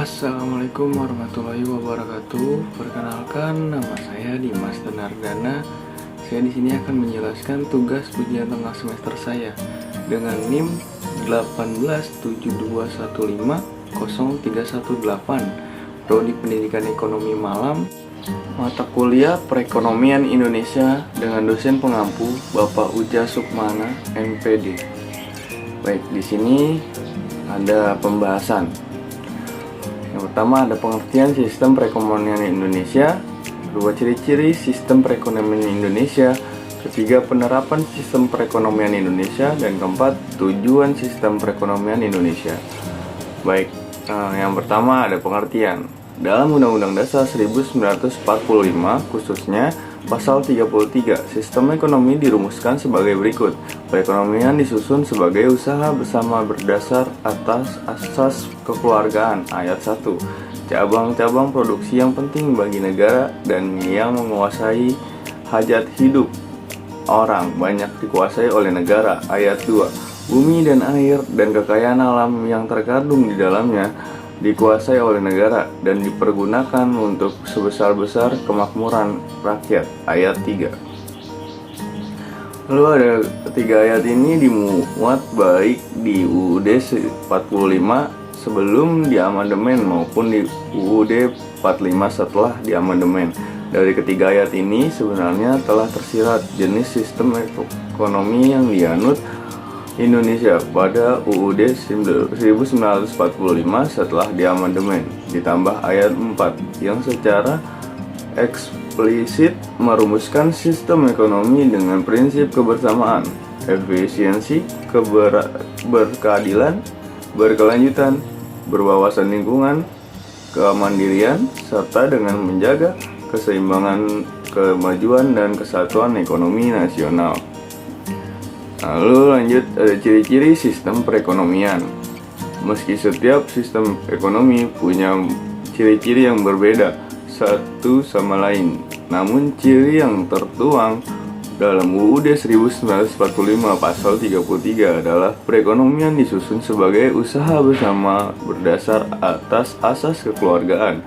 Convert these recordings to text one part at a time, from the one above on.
Assalamualaikum warahmatullahi wabarakatuh. Perkenalkan, nama saya Dimas Denardana. Saya di sini akan menjelaskan tugas ujian tengah semester saya dengan NIM 18721503118, Prodi Pendidikan Ekonomi Malam, mata kuliah Perekonomian Indonesia dengan dosen pengampu Bapak Uja Sukmana, MPD. Baik, di sini ada pembahasan. Yang pertama ada pengertian sistem perekonomian Indonesia, kedua ciri-ciri sistem perekonomian Indonesia, ketiga penerapan sistem perekonomian Indonesia, dan keempat tujuan sistem perekonomian Indonesia. Baik, yang pertama ada pengertian. Dalam Undang-Undang Dasar 1945 khususnya Pasal 33, sistem ekonomi dirumuskan sebagai berikut. Perekonomian disusun sebagai usaha bersama berdasar atas asas kekeluargaan. Ayat 1. Cabang-cabang produksi yang penting bagi negara dan yang menguasai hajat hidup orang banyak dikuasai oleh negara. Ayat 2. Bumi dan air dan kekayaan alam yang terkandung di dalamnya dikuasai oleh negara dan dipergunakan untuk sebesar-besar kemakmuran rakyat. Ayat 3. Lalu ada ketiga ayat ini dimuat baik di UUD 45 sebelum diamandemen maupun di UUD 45 setelah diamandemen. Dari ketiga ayat ini sebenarnya telah tersirat jenis sistem ekonomi yang dianut Indonesia pada UUD 1945 setelah diamandemen, ditambah ayat 4 yang secara eksplisit merumuskan sistem ekonomi dengan prinsip kebersamaan, efisiensi, berkeadilan, berkelanjutan, berwawasan lingkungan, kemandirian, serta dengan menjaga keseimbangan, kemajuan, dan kesatuan ekonomi nasional. Lalu lanjut, ada ciri-ciri sistem perekonomian. Meski setiap sistem ekonomi punya ciri-ciri yang berbeda satu sama lain, namun ciri yang tertuang dalam UUD 1945 pasal 33 adalah perekonomian disusun sebagai usaha bersama berdasar atas asas kekeluargaan,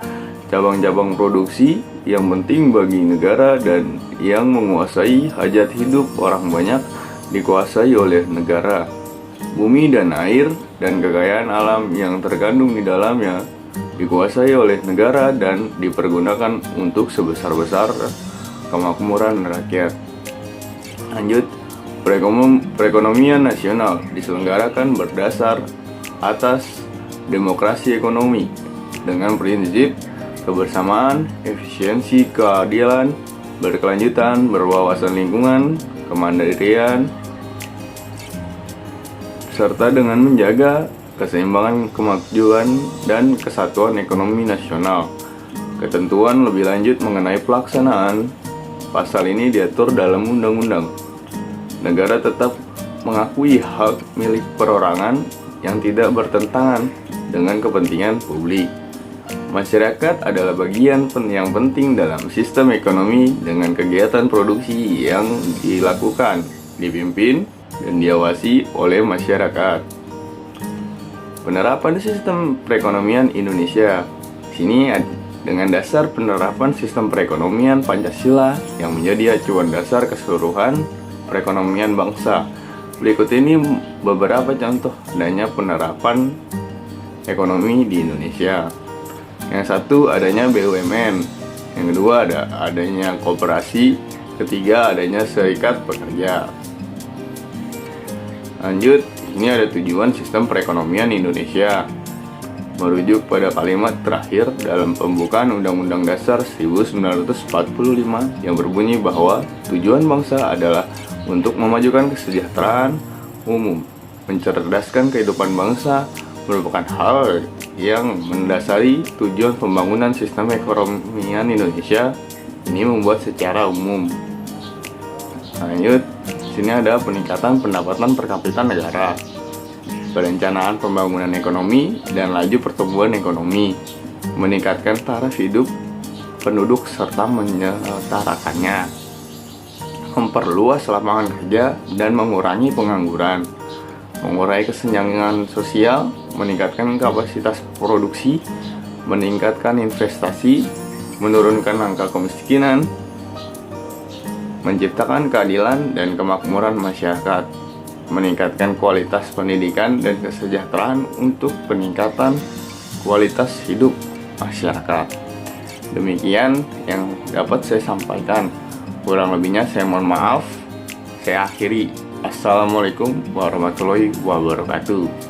cabang-cabang produksi yang penting bagi negara dan yang menguasai hajat hidup orang banyak dikuasai oleh negara. Bumi dan air dan kekayaan alam yang terkandung di dalamnya dikuasai oleh negara dan dipergunakan untuk sebesar-besar kemakmuran rakyat. Lanjut, perekonomian nasional diselenggarakan berdasar atas demokrasi ekonomi dengan prinsip kebersamaan, efisiensi, keadilan, berkelanjutan, berwawasan lingkungan, kemandirian, serta dengan menjaga keseimbangan, kemajuan, dan kesatuan ekonomi nasional. Ketentuan lebih lanjut mengenai pelaksanaan pasal ini diatur dalam undang-undang. Negara tetap mengakui hak milik perorangan yang tidak bertentangan dengan kepentingan publik. Masyarakat adalah bagian yang penting dalam sistem ekonomi dengan kegiatan produksi yang dilakukan, dipimpin, dan diawasi oleh masyarakat. Penerapan sistem perekonomian Indonesia. Sini dengan dasar penerapan sistem perekonomian Pancasila yang menjadi acuan dasar keseluruhan perekonomian bangsa. Berikut ini beberapa contoh adanya penerapan ekonomi di Indonesia. Yang satu, adanya BUMN. Yang kedua, adanya koperasi. Ketiga, adanya serikat pekerja. Lanjut, ini ada tujuan sistem perekonomian Indonesia. Merujuk pada kalimat terakhir dalam pembukaan Undang-Undang Dasar 1945 yang berbunyi bahwa tujuan bangsa adalah untuk memajukan kesejahteraan umum, mencerdaskan kehidupan bangsa, merupakan hal yang mendasari tujuan pembangunan sistem perekonomian Indonesia ini membuat secara umum. Lanjut, sini ada peningkatan pendapatan per kapita negara, perencanaan pembangunan ekonomi dan laju pertumbuhan ekonomi, meningkatkan taraf hidup penduduk serta menyetarakannya, memperluas lapangan kerja dan mengurangi pengangguran, mengurangi kesenjangan sosial, meningkatkan kapasitas produksi, meningkatkan investasi, menurunkan angka kemiskinan, menciptakan keadilan dan kemakmuran masyarakat, meningkatkan kualitas pendidikan dan kesejahteraan untuk peningkatan kualitas hidup masyarakat. Demikian yang dapat saya sampaikan. Kurang lebihnya saya mohon maaf. Saya akhiri. Assalamualaikum warahmatullahi wabarakatuh.